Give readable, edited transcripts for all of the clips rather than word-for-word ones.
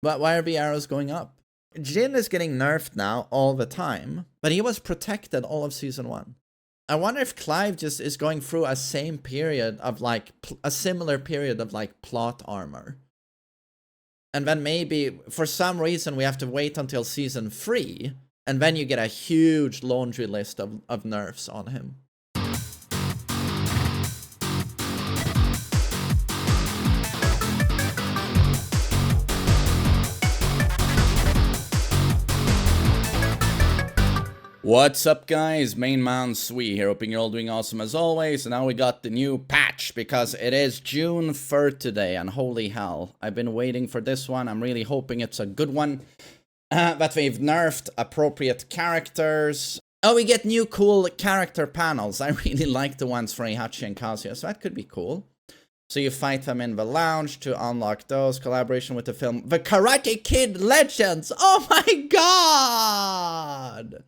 But why are the arrows going up? Jin is getting nerfed now all the time, but he was protected all of Season 1. I wonder if Clive just is going through a same period of like, a similar period of like plot armor. And then maybe, for some reason, we have to wait until Season 3, and then you get a huge laundry list of nerfs on him. What's up, guys? TheMainManSWE here, hoping you're all doing awesome as always. And now we got the new patch, because it is June 3rd today, and holy hell, I've been waiting for this one. I'm really hoping it's a good one. That they've nerfed appropriate characters. Oh, we get new cool character panels. I really like the ones for Heihachi and Kazuya, so that could be cool. So you fight them in the lounge to unlock those. Collaboration with the film The Karate Kid Legends. Oh my god!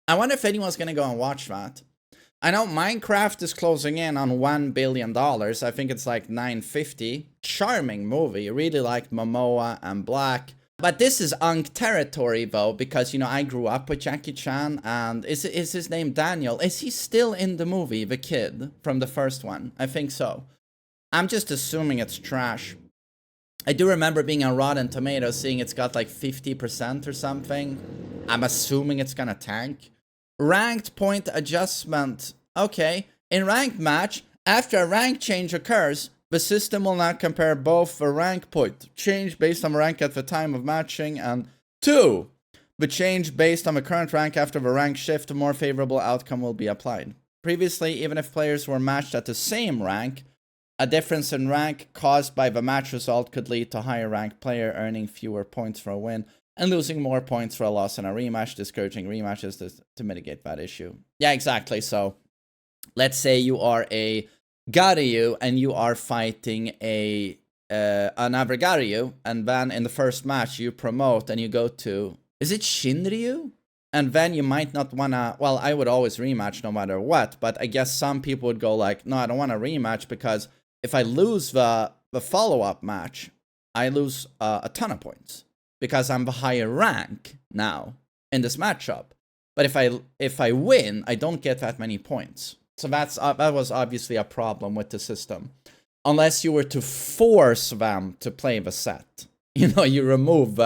I wonder if anyone's gonna go and watch that. I know Minecraft is closing in on $1 billion. I think it's like 950. Charming movie. Really liked Momoa and Black. But this is Unk territory though, because, you know, I grew up with Jackie Chan, and is his name Daniel? Is he still in the movie, the kid from the first one? I think so. I'm just assuming it's trash. I do remember being on Rotten Tomatoes, seeing it's got like 50% or something. I'm assuming it's gonna tank. Ranked point adjustment. Okay, in ranked match, after a rank change occurs, the system will now compare both the rank point change based on rank at the time of matching and 2. The change based on the current rank after the rank shift, a more favorable outcome will be applied. Previously, even if players were matched at the same rank, a difference in rank caused by the match result could lead to higher ranked player earning fewer points for a win and losing more points for a loss in a rematch, discouraging rematches to mitigate that issue. Yeah, exactly. So, let's say you are a Garyu and you are fighting another Garyu, and then in the first match you promote and you go to, is it Shinryu? And then you might not wanna, well, I would always rematch no matter what, but I guess some people would go like, no, I don't want to rematch because if I lose the follow-up match, I lose a ton of points. Because I'm the higher rank now in this matchup. But if I win, I don't get that many points. So that was obviously a problem with the system. Unless you were to force them to play the set. You know, you remove,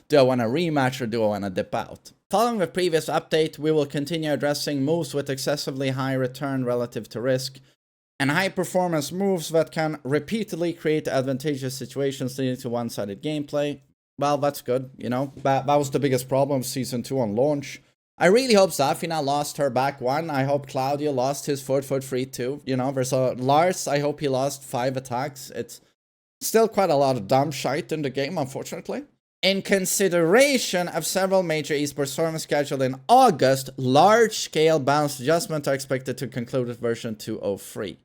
do I want a rematch or do I want to dip out? Following the previous update, we will continue addressing moves with excessively high return relative to risk, and high performance moves that can repeatedly create advantageous situations leading to one-sided gameplay. Well, that's good, you know. That was the biggest problem of Season 2 on launch. I really hope Zafina lost her back 1. I hope Claudio lost his foot 3 too. You know, there's a Lars, I hope he lost 5 attacks. It's still quite a lot of dumb shite in the game, unfortunately. In consideration of several major esports tournaments scheduled in August, large-scale balance adjustments are expected to conclude with version 2.03.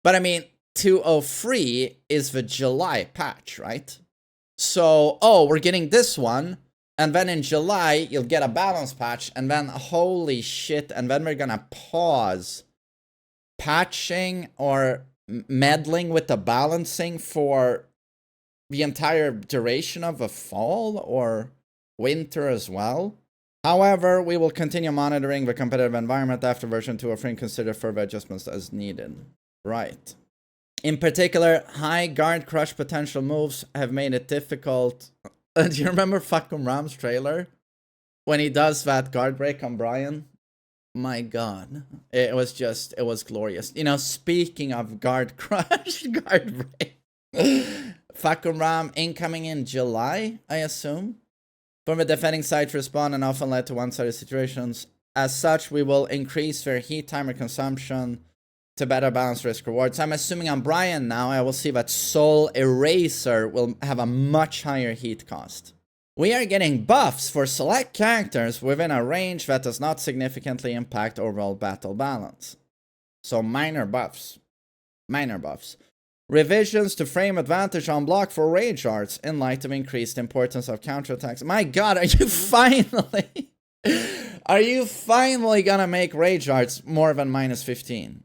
But I mean, 2.03 is the July patch, right? So, oh, we're getting this one, and then in July, you'll get a balance patch, and then, holy shit, and then we're gonna pause patching or meddling with the balancing for the entire duration of the fall or winter as well. However, we will continue monitoring the competitive environment after version 2.03 and consider further adjustments as needed. Right. In particular, high guard crush potential moves have made it difficult. Do you remember fucking Ram's trailer? When he does that guard break on Bryan? My god. It was glorious. You know, speaking of guard crush, guard break. Fucking Ram incoming in July, I assume. From a defending side to respond and often led to one-sided situations. As such, we will increase their heat timer consumption to better balance risk rewards. I'm assuming on Bryan now, I will see that Soul Eraser will have a much higher heat cost. We are getting buffs for select characters within a range that does not significantly impact overall battle balance. So minor buffs. Minor buffs. Revisions to frame advantage on block for rage arts in light of increased importance of counterattacks. My god, are you finally... are you finally gonna make rage arts more than -15?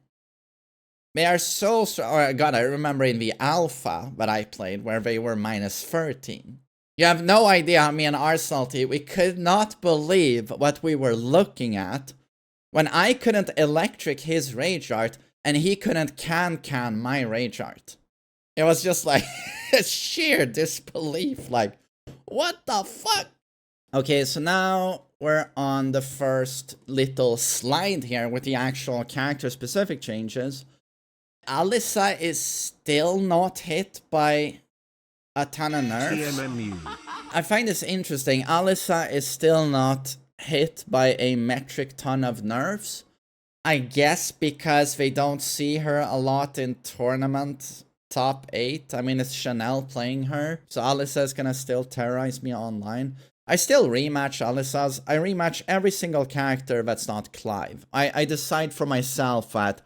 They are so strong. Oh god, I remember in the alpha that I played where they were -13. You have no idea how me and Arsenal, we could not believe what we were looking at when I couldn't electric his rage art and he couldn't can my rage art. It was just like sheer disbelief, like, what the fuck? Okay, so now we're on the first little slide here with the actual character-specific changes. Alisa is still not hit by a ton of nerfs. TMM. I find this interesting. Alisa is still not hit by a metric ton of nerfs. I guess because they don't see her a lot in tournament top 8. I mean, it's Chanel playing her, so Alisa is gonna still terrorize me online. I still rematch Alisa's. I rematch every single character that's not Clive. I decide for myself that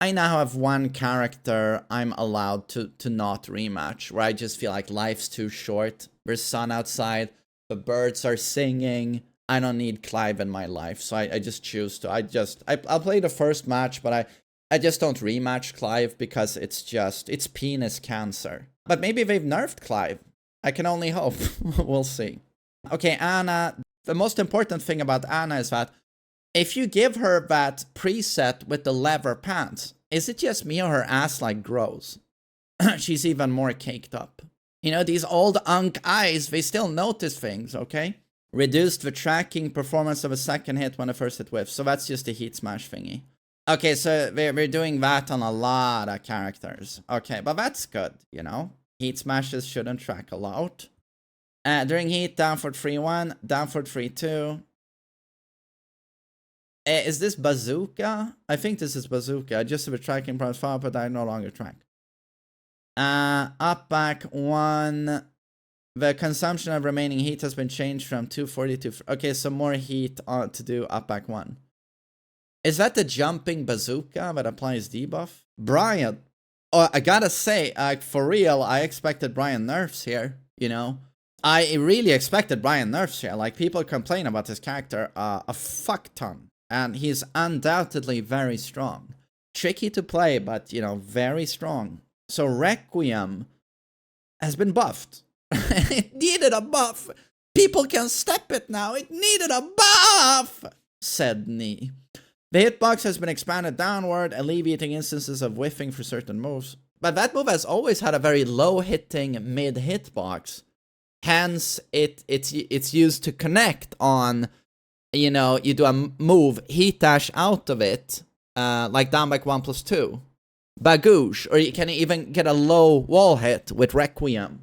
I now have one character I'm allowed to not rematch, where I just feel like life's too short. There's sun outside, the birds are singing. I don't need Clive in my life, so I just choose to. I'll play the first match, but I just don't rematch Clive because it's penis cancer. But maybe they've nerfed Clive. I can only hope. We'll see. Okay, Anna. The most important thing about Anna is that if you give her that preset with the leather pants, is it just me or her ass like grows? She's even more caked up. You know, these old unk eyes, they still notice things, okay? Reduced the tracking performance of a second hit when the first hit whiffs. So that's just a heat smash thingy. Okay, so we're doing that on a lot of characters. Okay, but that's good, you know? Heat smashes shouldn't track a lot. During heat, down for 3-1, down for 3-2. Is this bazooka? I think this is bazooka. Adjusted the tracking price far, but I no longer track. Up back 1. The consumption of remaining heat has been changed from 240 to... Okay, so more heat to do up back 1. Is that the jumping bazooka that applies debuff? Bryan. Oh, I gotta say, for real, I expected Bryan nerfs here, you know? I really expected Bryan nerfs here. Like, people complain about this character a fuck ton. And he's undoubtedly very strong. Tricky to play, but, you know, very strong. So Requiem has been buffed. It needed a buff. People can step it now. It needed a buff, said Nee. The hitbox has been expanded downward, alleviating instances of whiffing for certain moves. But that move has always had a very low-hitting mid-hitbox. Hence, it's used to connect on, you know, you do a move, heat dash out of it, like down back 1+2. Bagoosh, or you can even get a low wall hit with Requiem.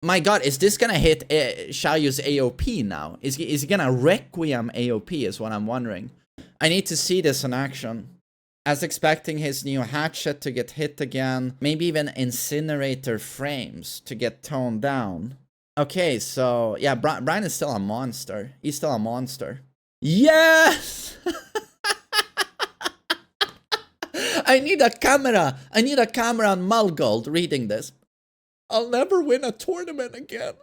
My god, is this gonna hit Xiaoyu's AOP now? Is he gonna Requiem AOP is what I'm wondering. I need to see this in action. As expecting his new hatchet to get hit again. Maybe even incinerator frames to get toned down. Okay, so yeah, Bryan is still a monster. He's still a monster. Yes! I need a camera. I need a camera on Mulgold reading this. I'll never win a tournament again.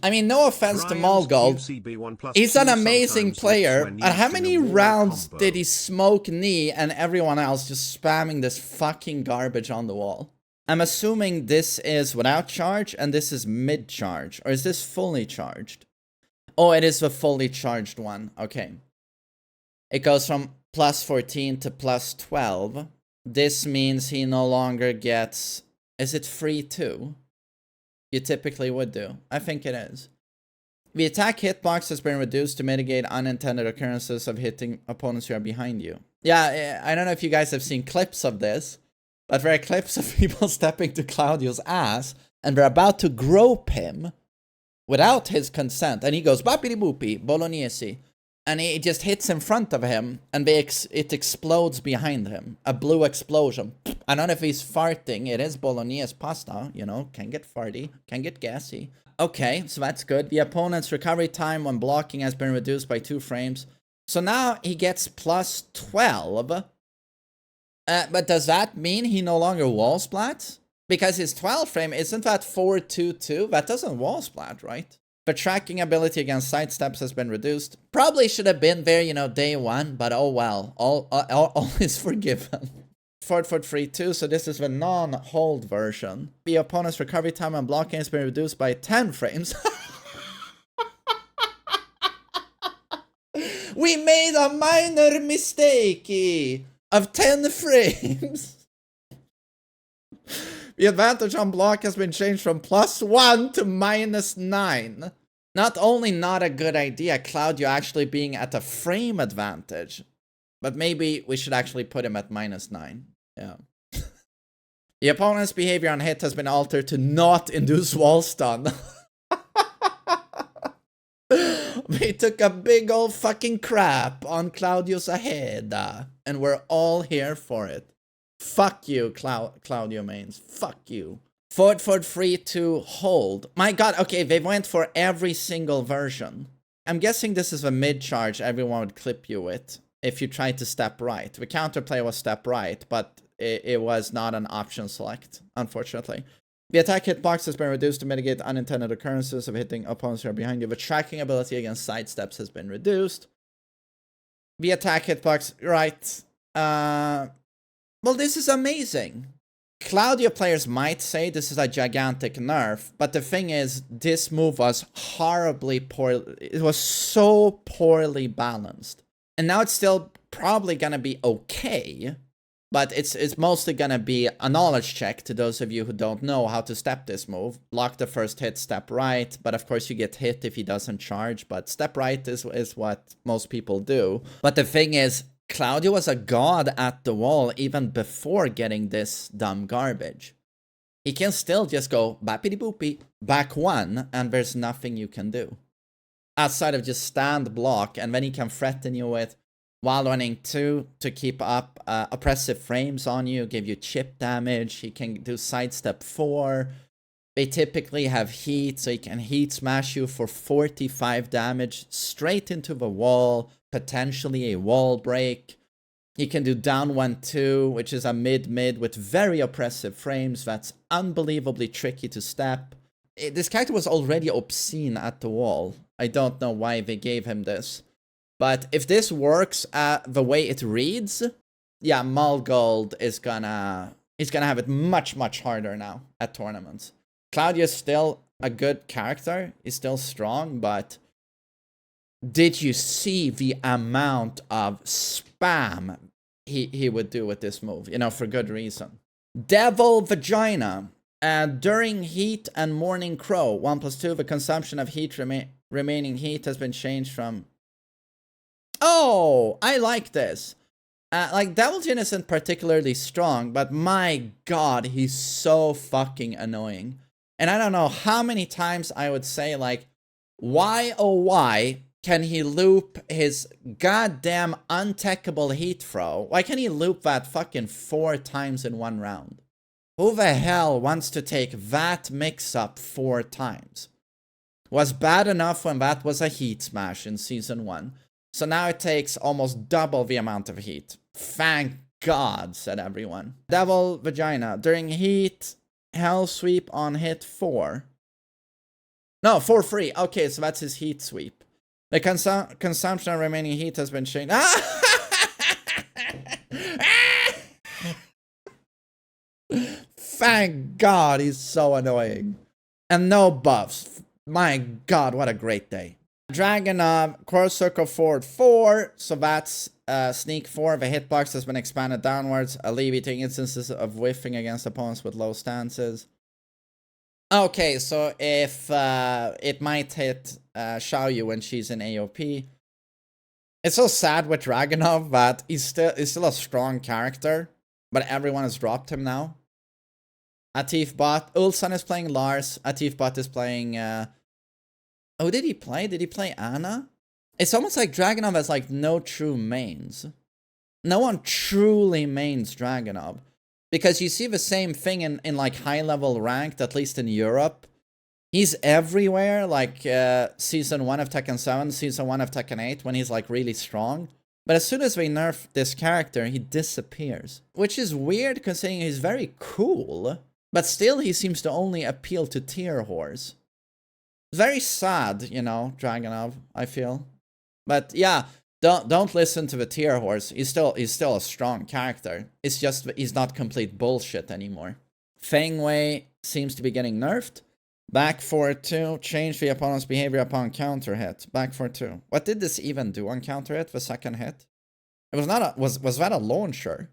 I mean, no offense to Mulgold. He's an amazing player. And how many rounds did he smoke Nee and everyone else just spamming this fucking garbage on the wall? I'm assuming this is without charge and this is mid-charge. Or is this fully charged? Oh, it is the fully charged one. Okay. It goes from +14 to +12. This means he no longer gets... Is it free too? You typically would do. I think it is. The attack hitbox has been reduced to mitigate unintended occurrences of hitting opponents who are behind you. Yeah, I don't know if you guys have seen clips of this, but there are clips of people stepping to Claudio's ass, and they're about to grope him without his consent, and he goes, "Bapidi boopy, bolognese," and he just hits in front of him, and it explodes behind him. A blue explosion. I don't know if he's farting. It is bolognese pasta, you know, can get farty, can get gassy. Okay, so that's good. The opponent's recovery time when blocking has been reduced by 2 frames. So now he gets +12. But does that mean he no longer wall splats? Because his 12 frame, isn't that 4-2-2? That doesn't wall splat, right? The tracking ability against sidesteps has been reduced. Probably should have been there, you know, day 1, but oh well. All is forgiven. forward for 3-2, so this is the non-hold version. The opponent's recovery time and blocking has been reduced by 10 frames. We made a minor mistake of 10 frames. The advantage on block has been changed from +1 to -9. Not only not a good idea, Claudio actually being at a frame advantage, but maybe we should actually put him at -9. Yeah. The opponent's behavior on hit has been altered to not induce wall stun. We took a big old fucking crap on Claudio's head, and we're all here for it. Fuck you, Claudio mains. Fuck you. Forward 3-2 hold. My god, okay, they went for every single version. I'm guessing this is a mid-charge everyone would clip you with if you tried to step right. The counterplay was step right, but it was not an option select, unfortunately. The attack hitbox has been reduced to mitigate unintended occurrences of hitting opponents who are behind you. The tracking ability against sidesteps has been reduced. The attack hitbox, right. Well, this is amazing. Claudio players might say this is a gigantic nerf, but the thing is, this move was horribly poor. It was so poorly balanced. And now it's still probably gonna be okay, but it's mostly gonna be a knowledge check to those of you who don't know how to step this move. Block the first hit, step right, but of course you get hit if he doesn't charge, but step right is what most people do. But the thing is, Claudio was a god at the wall even before getting this dumb garbage. He can still just go bappity boopy, back 1, and there's nothing you can do. Outside of just stand block, and then he can threaten you with while running 2 to keep up oppressive frames on you, give you chip damage. He can do sidestep 4. They typically have heat, so he can heat smash you for 45 damage straight into the wall, potentially a wall break. He can do down 1-2, which is a mid-mid with very oppressive frames. That's unbelievably tricky to step. This character was already obscene at the wall. I don't know why they gave him this. But if this works the way it reads, yeah, Mulgold is gonna have it much, much harder now at tournaments. Claudio's still a good character. He's still strong, but did you see the amount of spam he would do with this move? You know, for good reason. Devil Vagina. During heat and morning crow, 1+2, the consumption of heat remaining heat has been changed from... Oh, I like this. Like, Devil Jin isn't particularly strong, but my god, he's so fucking annoying. And I don't know how many times I would say, like, why oh why can he loop his goddamn untechable heat throw? Why can he loop that fucking 4 times in one round? Who the hell wants to take that mix-up 4 times? Was bad enough when that was a heat smash in Season 1. So now it takes almost double the amount of heat. Thank God, said everyone. Devil Vagina. During heat, Hell Sweep on hit 4. No, 4-3. Okay, so that's his heat sweep. The consumption of remaining heat has been changed. Thank God, he's so annoying. And no buffs. My God, what a great day. Dragunov, Core Circle forward 4. So that's sneak 4. The hitbox has been expanded downwards, alleviating instances of whiffing against opponents with low stances. Okay, so if it might hit Xiaoyu when she's in AOP. It's so sad with Dragunov that he's still a strong character, but everyone has dropped him now. Atif Bot, Ulsan is playing Lars. Atif Bot is playing oh, did he play? Did he play Anna? It's almost like Dragunov has like no true mains. No one truly mains Dragunov. Because you see the same thing in like high-level ranked, at least in Europe. He's everywhere, like Season 1 of Tekken 7, Season 1 of Tekken 8, when he's like really strong. But as soon as we nerf this character, he disappears. Which is weird, considering he's very cool. But still, he seems to only appeal to tier whores. Very sad, you know, Dragunov, I feel. But yeah, Don't listen to the tier horse. He's still a strong character. It's just he's not complete bullshit anymore. Feng Wei seems to be getting nerfed. Back 4-2. Change the opponent's behavior upon counter hit. Back 4-2. What did this even do on counter hit? The second hit? It was not a was that a launcher?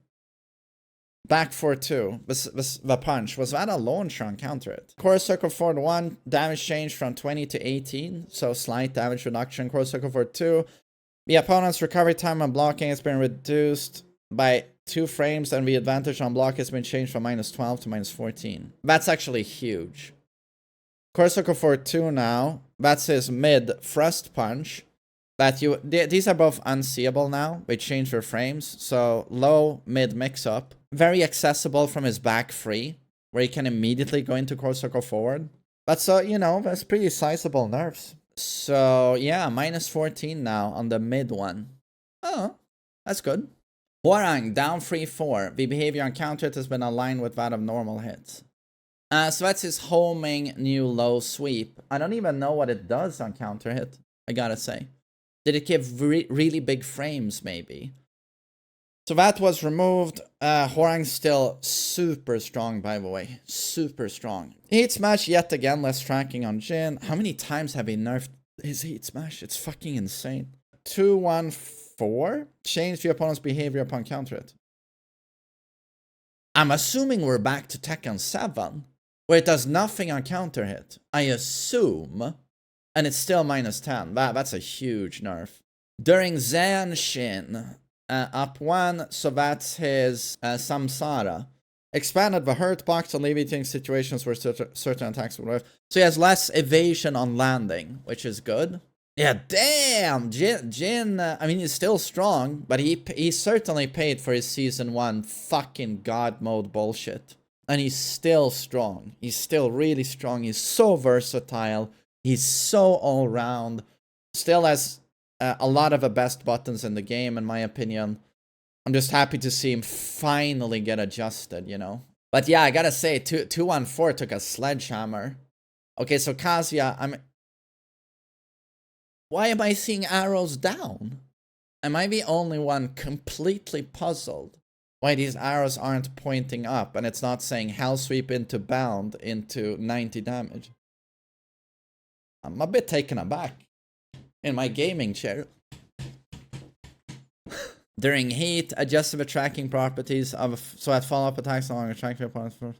Back 4-2. The punch. Was that a launcher on counter hit? Core circle forward 1. Damage change from 20 to 18. So slight damage reduction. Core circle forward 2. The opponent's recovery time on blocking has been reduced by 2 frames, and the advantage on block has been changed from -12 to -14. That's actually huge. Core circle forward 2 now. That's his mid thrust punch. These are both unseeable now. They change their frames. So low, mid mix up. Very accessible from his back 3, where he can immediately go into core circle forward. But so, you know, that's pretty sizable nerfs. So yeah, -14 now on the mid one. Oh, that's good. Hwoarang down 3-4. The behavior on counter hit has been aligned with that of normal hits. So that's his homing new low sweep. I don't even know what it does on counter hit, I gotta say. Did it give really big frames, maybe? So that was removed. Hwoarang's still super strong, by the way. Super strong. Heat Smash yet again, less tracking on Jin. How many times have he nerfed his Heat Smash? It's fucking insane. 2-1-4. Change the opponent's behavior upon counter hit. I'm assuming we're back to Tekken 7, where it does nothing on counter hit. I assume. And it's still -10. That's a huge nerf. During Zanshin, up 1, so that's his Samsara. Expanded the hurt box, alleviating situations where certain attacks will arrive. So he has less evasion on landing, which is good. Yeah, damn! Jin, I mean, he's still strong, but he certainly paid for his Season 1 fucking God mode bullshit. And he's still strong. He's still really strong. He's so versatile. He's so all-round. Still has a lot of the best buttons in the game, in my opinion. I'm just happy to see him finally get adjusted, you know? But yeah, I gotta say, 2-1-4 took a sledgehammer. Okay, so Kazuya, why am I seeing arrows down? Am I the only one completely puzzled why these arrows aren't pointing up and it's not saying Hell Sweep into bound into 90 damage? I'm a bit taken aback in my gaming chair. During heat, adjusted the tracking properties of so that follow-up attacks no longer track the opponent's first.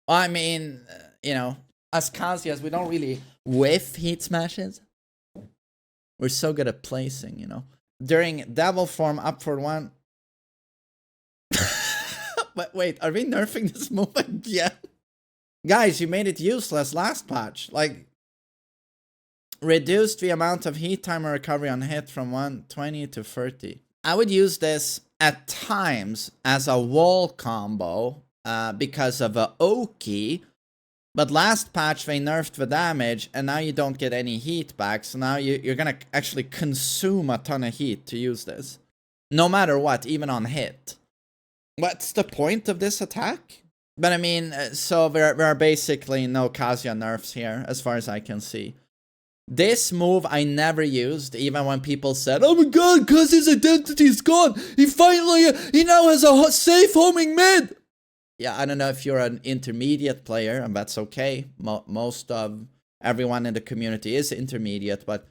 Well, I mean, you know, as Kazuya's, we don't really whiff heat smashes. We're so good at placing, you know. During devil form, up for 1. But wait, are we nerfing this move again? Guys, you made it useless last patch. Like, reduced the amount of heat timer recovery on hit from 120 to 30. I would use this at times as a wall combo because of a Oki. But last patch they nerfed the damage and now you don't get any heat back. So now you're gonna actually consume a ton of heat to use this. No matter what, even on hit. What's the point of this attack? But I mean, so there are basically no Kazuya nerfs here as far as I can see. This move I never used, even when people said, "Oh my god, cause his identity is gone! He now has a safe homing mid!" Yeah, I don't know if you're an intermediate player, and that's okay. Most of everyone in the community is intermediate, but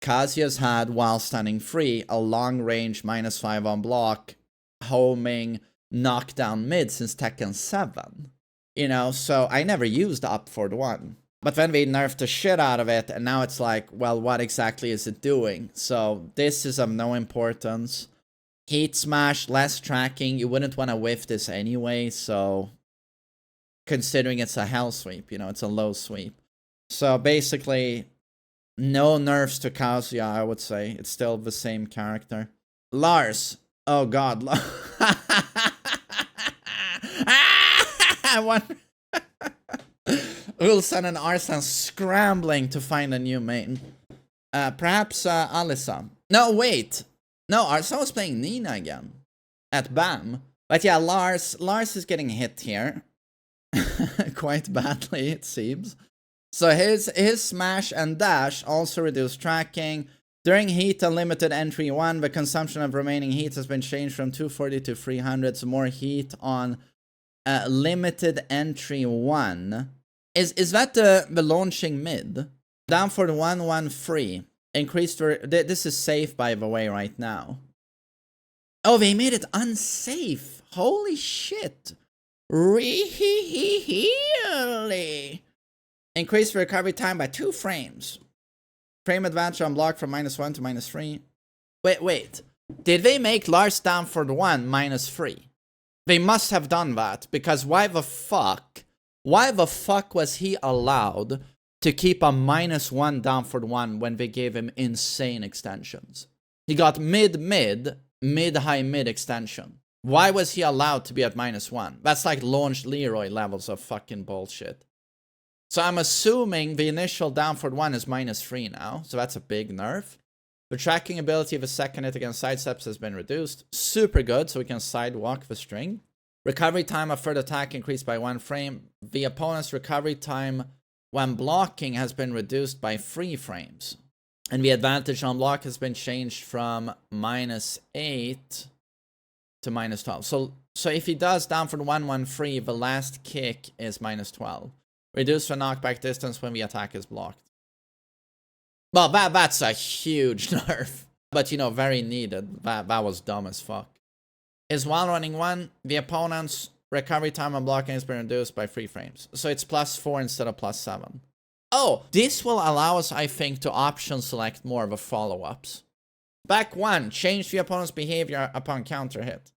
Kazuya's had, while standing free, a long-range -5 on block, homing, knockdown mid since Tekken 7. You know, so I never used up for the 1. But then they nerfed the shit out of it, and now it's like, well, what exactly is it doing? So this is of no importance. Heat Smash, less tracking. You wouldn't want to whiff this anyway, so considering it's a hell sweep, you know, it's a low sweep. So basically, no nerfs to Kazuya, I would say. It's still the same character. Lars. Oh god. I wonder... Ulsan and Arslan scrambling to find a new main. Perhaps Alisa. No, wait. No, Arslan was playing Nina again. At BAM. But yeah, Lars is getting hit here. Quite badly, it seems. So his smash and dash also reduce tracking. During heat unlimited entry 1, the consumption of remaining heat has been changed from 240 to 300, so more heat on limited entry 1. Is that the launching mid? Down for the 1-1 free. Increased for... This is safe, by the way, right now. Oh, they made it unsafe. Holy shit. Really? Increased the recovery time by 2 frames. Frame advantage unblocked from -1 to -3. Wait. Did they make Lars down for the 1 -3? They must have done that, because why the fuck was he allowed to keep a -1 down for the 1 when they gave him insane extensions? He got mid-high-mid extension. Why was he allowed to be at -1? That's like launched Leroy levels of fucking bullshit. So I'm assuming the initial down for the 1 is -3 now, so that's a big nerf. The tracking ability of a second hit against sidesteps has been reduced. Super good, so we can sidewalk the string. Recovery time of third attack increased by 1 frame. The opponent's recovery time when blocking has been reduced by 3 frames. And the advantage on block has been changed from -8 to -12. So if he does down for the 1-1 free, the last kick is -12. Reduce the knockback distance when the attack is blocked. Well, that's a huge nerf. But, you know, very needed. That was dumb as fuck. Is while running 1, the opponent's recovery time on blocking has been reduced by 3 frames. So it's +4 instead of +7. Oh, this will allow us, I think, to option select more of the follow-ups. Back 1, change the opponent's behavior upon counter hit.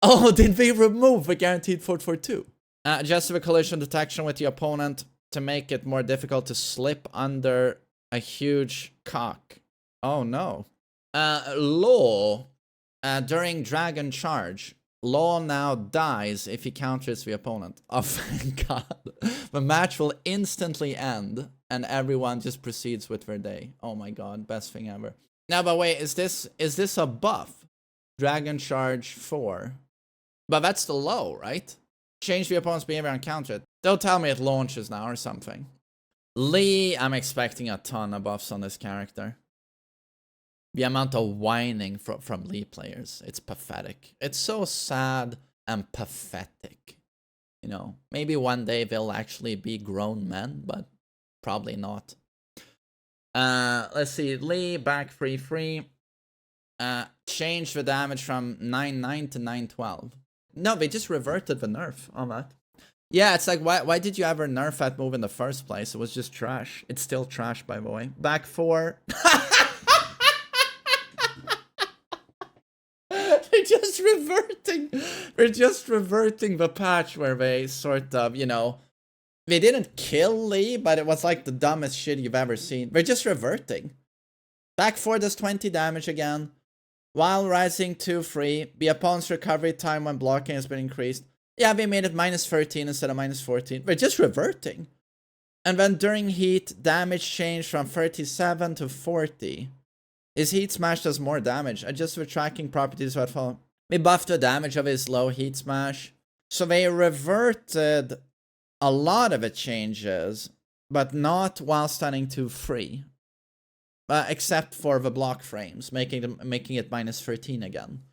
Oh, did they remove the guaranteed 4-4-2? Adjust the collision detection with the opponent to make it more difficult to slip under a huge cock. Oh no. Law, during Dragon Charge, Law now dies if he counters the opponent. Oh, thank God. The match will instantly end, and everyone just proceeds with their day. Oh my God, best thing ever. Now, but wait, is this a buff? Dragon Charge 4. But that's the low, right? Change the opponent's behavior and counter it. Don't tell me it launches now or something. Lee, I'm expecting a ton of buffs on this character. The amount of whining from Lee players, it's pathetic. It's so sad and pathetic. You know, maybe one day they'll actually be grown men, but probably not. Let's see, Lee, back 3-3. Change the damage from 9-9 to 9-12. No, they just reverted the nerf on that. Yeah, it's like, why did you ever nerf that move in the first place? It was just trash. It's still trash, by the way. Back 4. They're just reverting the patch where they sort of, you know, they didn't kill Lee, but it was like the dumbest shit you've ever seen. They're just reverting. Back 4 does 20 damage again. While rising 2-3, the opponent's recovery time when blocking has been increased. Yeah, they made it -13 instead of -14. They're just reverting. And then during heat, damage changed from 37 to 40. His heat smash does more damage. Adjust the tracking properties that follow. They buffed the damage of his low heat smash. So they reverted a lot of the changes, but not while stunning 2-3. Except for the block frames, making it -13 again.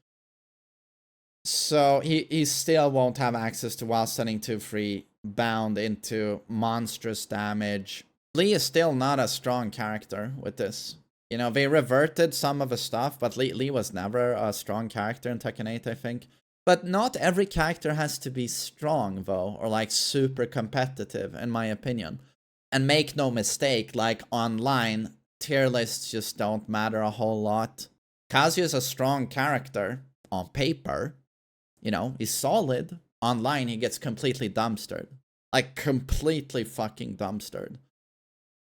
So he still won't have access to while stunning 2-3 bound into monstrous damage. Lee is still not a strong character with this. You know, they reverted some of the stuff, but Lee was never a strong character in Tekken 8, I think. But not every character has to be strong, though, or like super competitive, in my opinion. And make no mistake, like online, tier lists just don't matter a whole lot. Kazuya is a strong character on paper. You know, he's solid. Online, he gets completely dumpstered. Like, completely fucking dumpstered.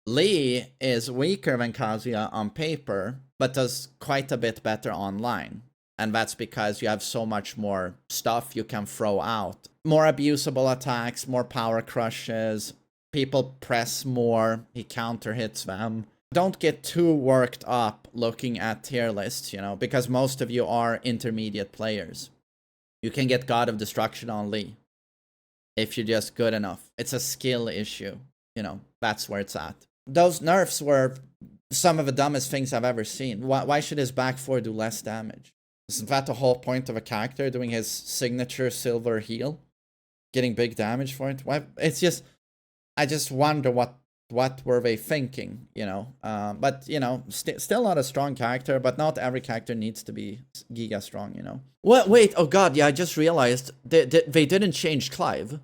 Lee is weaker than Kazuya on paper, but does quite a bit better online. And that's because you have so much more stuff you can throw out. More abusable attacks, more power crushes. People press more, he counter hits them. Don't get too worked up looking at tier lists, you know, because most of you are intermediate players. You can get God of Destruction on Lee if you're just good enough. It's a skill issue, you know, that's where it's at. Those nerfs were some of the dumbest things I've ever seen. Why should his back 4 do less damage? Isn't that the whole point of a character, doing his signature silver heal? Getting big damage for it? Why? It's just, I just wonder what were they thinking, you know? But, you know, still not a strong character, but not every character needs to be giga strong, you know? What? Wait, oh god, yeah, I just realized they didn't change Clive.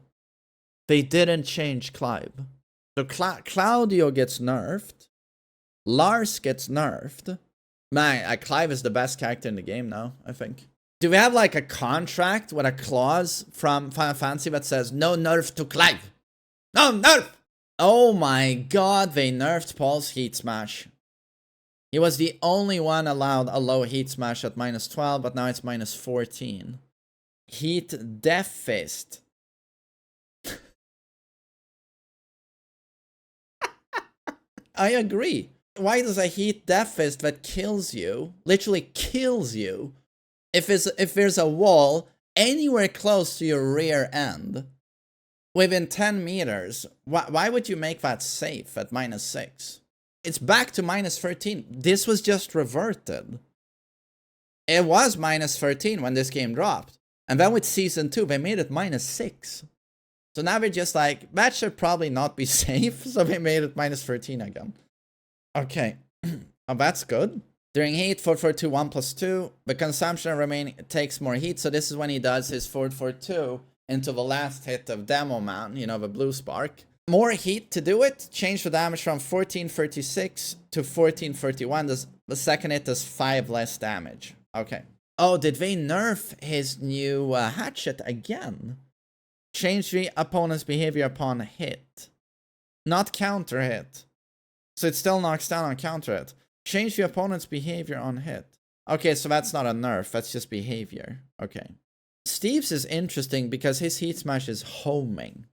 They didn't change Clive. So Claudio gets nerfed. Lars gets nerfed. Man, Clive is the best character in the game now, I think. Do we have like a contract with a clause from Final Fantasy that says no nerf to Clive? No nerf! Oh my god, they nerfed Paul's Heat Smash. He was the only one allowed a low Heat Smash at -12, but now it's -14. Heat Death Fist. I agree. Why does a Heat Death Fist that kills you, literally kills you, if there's a wall anywhere close to your rear end, within 10 meters, why would you make that safe at -6? It's back to -13. This was just reverted. It was -13 when this game dropped. And then with Season 2, they made it -6. So now we're just like, that should probably not be safe, so they made it -13 again. Okay, oh, that's good. During heat, 442, 1+2, the consumption of remaining takes more heat, so this is when he does his 442 into the last hit of Demo Man, you know, the blue spark. More heat to do it, change the damage from 1436 to 1431, the second hit does 5 less damage. Okay. Oh, did they nerf his new hatchet again? Change the opponent's behavior upon hit. Not counter hit. So it still knocks down on counter hit. Change the opponent's behavior on hit. Okay, so that's not a nerf, that's just behavior. Okay. Steve's is interesting because his Heat Smash is homing.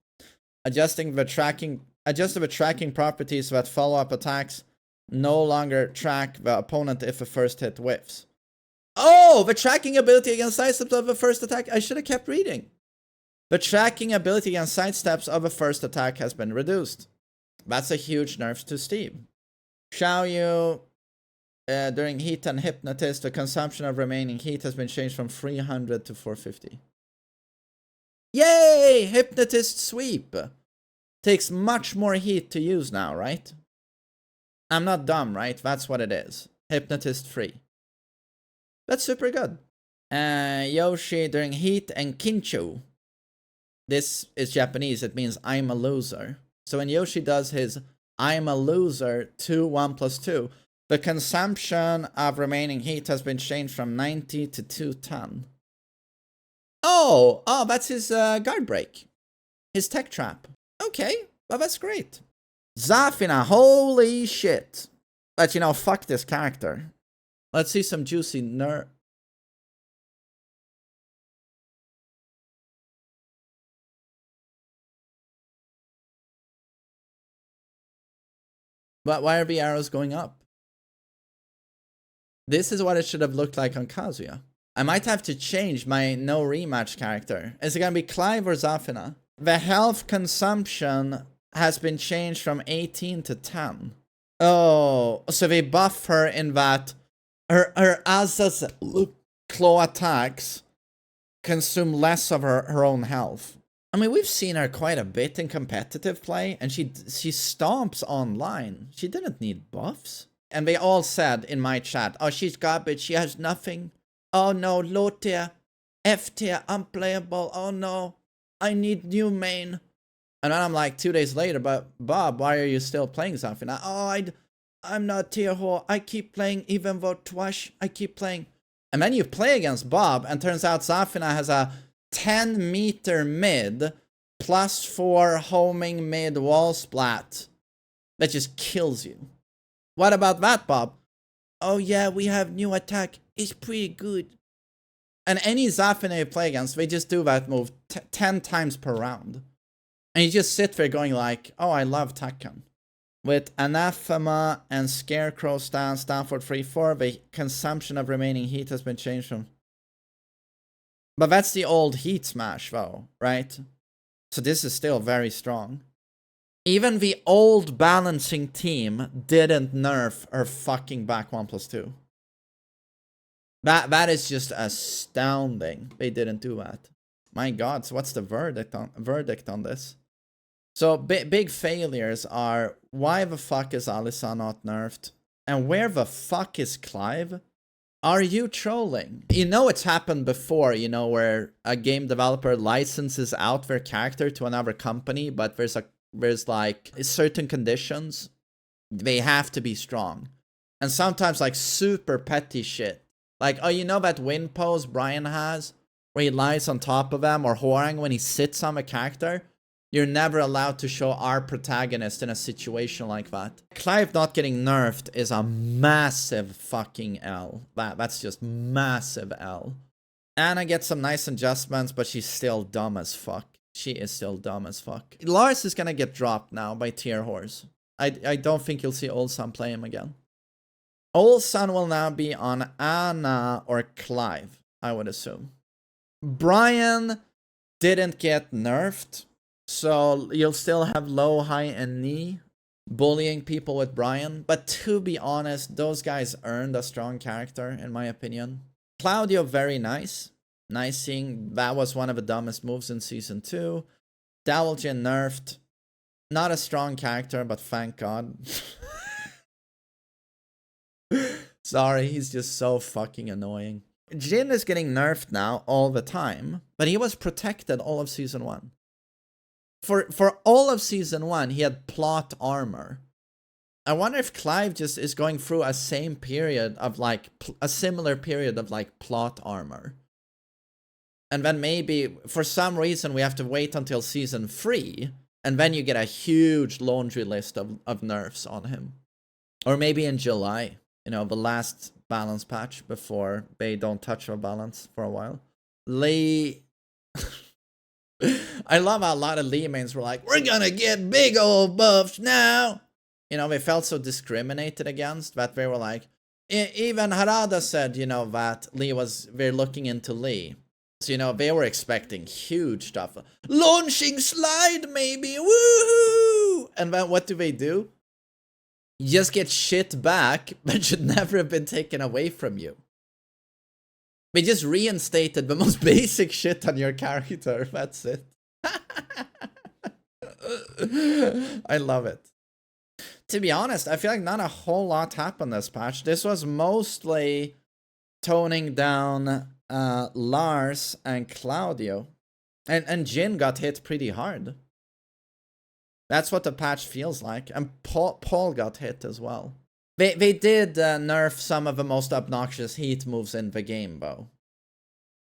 Adjusting the tracking properties so that follow-up attacks no longer track the opponent if the first hit whiffs. Oh, the tracking ability against sidesteps of the first attack. I should have kept reading. The tracking ability against sidesteps of the first attack has been reduced. That's a huge nerf to Steve. Xiaoyu, during heat and hypnotist, the consumption of remaining heat has been changed from 300 to 450. Yay! Hypnotist sweep. Takes much more heat to use now, right? I'm not dumb, right? That's what it is. Hypnotist free. That's super good. Yoshi during heat and Kincho. This is Japanese. It means I'm a loser. So when Yoshi does his I'm a loser 2, 1+2, the consumption of remaining heat has been changed from 90 to 210. Oh, that's his guard break. His tech trap. Okay, well, that's great. Zafina, holy shit. But, you know, fuck this character. Let's see some juicy nerf. But why are the arrows going up? This is what it should have looked like on Kazuya. I might have to change my no rematch character. Is it gonna be Clive or Zafina? The health consumption has been changed from 18 to 10. Oh, so they buff her in that her Asa's claw attacks consume less of her own health. I mean, we've seen her quite a bit in competitive play, and she stomps online. She didn't need buffs. And they all said in my chat, oh, she's garbage, she has nothing. Oh no, low tier, F tier, unplayable, oh no, I need new main. And then I'm like 2 days later, but Bob, why are you still playing something? Oh, I'm not tier whore, I keep playing even though twice, I keep playing. And then you play against Bob, and turns out Zafina has a 10-meter mid, +4 homing mid wall splat that just kills you. What about that, Bob? Oh yeah, we have new attack. It's pretty good. And any Zafina you play against, they just do that move 10 times per round. And you just sit there going like, oh, I love Tekken. With Anathema and Scarecrow stance down for 3-4, the consumption of remaining heat has been changed from... But that's the old Heat Smash, though, right? So this is still very strong. Even the old balancing team didn't nerf her fucking back 1+2. That is just astounding. They didn't do that. My god, so what's the verdict on this? So big failures are, why the fuck is Alisa not nerfed? And where the fuck is Clive? Are you trolling? You know it's happened before, you know, where a game developer licenses out their character to another company, but there's like certain conditions. They have to be strong. And sometimes like super petty shit. Like, oh, you know that win pose Bryan has? Where he lies on top of them, or Hwoarang when he sits on a character? You're never allowed to show our protagonist in a situation like that. Clive not getting nerfed is a massive fucking L. That's just massive L. Anna gets some nice adjustments, but she's still dumb as fuck. She is still dumb as fuck. Lars is gonna get dropped now by Tier Horse. I don't think you'll see Olsan play him again. Olsan will now be on Anna or Clive, I would assume. Bryan didn't get nerfed. So you'll still have low, high, and knee bullying people with Bryan. But to be honest, those guys earned a strong character, in my opinion. Claudio, very nice. Nice seeing that was one of the dumbest moves in Season 2. Daljin nerfed. Not a strong character, but thank God. Sorry, he's just so fucking annoying. Jin is getting nerfed now all the time, but he was protected all of Season 1. For all of Season 1, he had plot armor. I wonder if Clive just is going through a same period of like, a similar period of like plot armor. And then maybe, for some reason, we have to wait until Season 3, and then you get a huge laundry list of nerfs on him. Or maybe in July, you know, the last balance patch before they don't touch our balance for a while. Lee... I love how a lot of Lee mains were like, we're gonna get big old buffs now. You know, they felt so discriminated against that they were like, even Harada said, you know, that they're looking into Lee. So, you know, they were expecting huge stuff. Launching slide, maybe, woohoo! And then what do? You just get shit back that should never have been taken away from you. They just reinstated the most basic shit on your character. That's it. I love it. To be honest, I feel like not a whole lot happened this patch. This was mostly toning down Lars and Claudio. And Jin got hit pretty hard. That's what the patch feels like. And Paul got hit as well. They did nerf some of the most obnoxious heat moves in the game, though.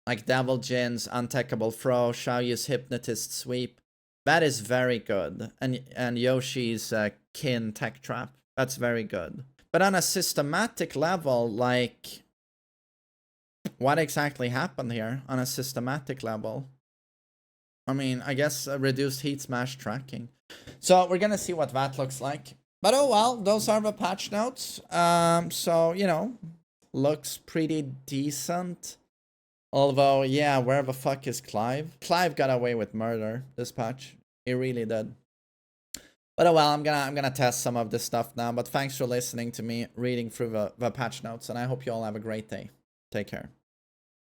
Like Devil Jin's Untechable Throw, Xiaoyu's Hypnotist Sweep. That is very good. And Yoshi's Kin Tech Trap. That's very good. But on a systematic level, like... what exactly happened here on a systematic level? I mean, I guess reduced heat smash tracking. So we're gonna see what that looks like. But oh well, those are the patch notes. So, you know, looks pretty decent. Although, yeah, where the fuck is Clive? Clive got away with murder this patch. He really did. But oh well, I'm gonna test some of this stuff now. But thanks for listening to me reading through the patch notes, and I hope you all have a great day. Take care.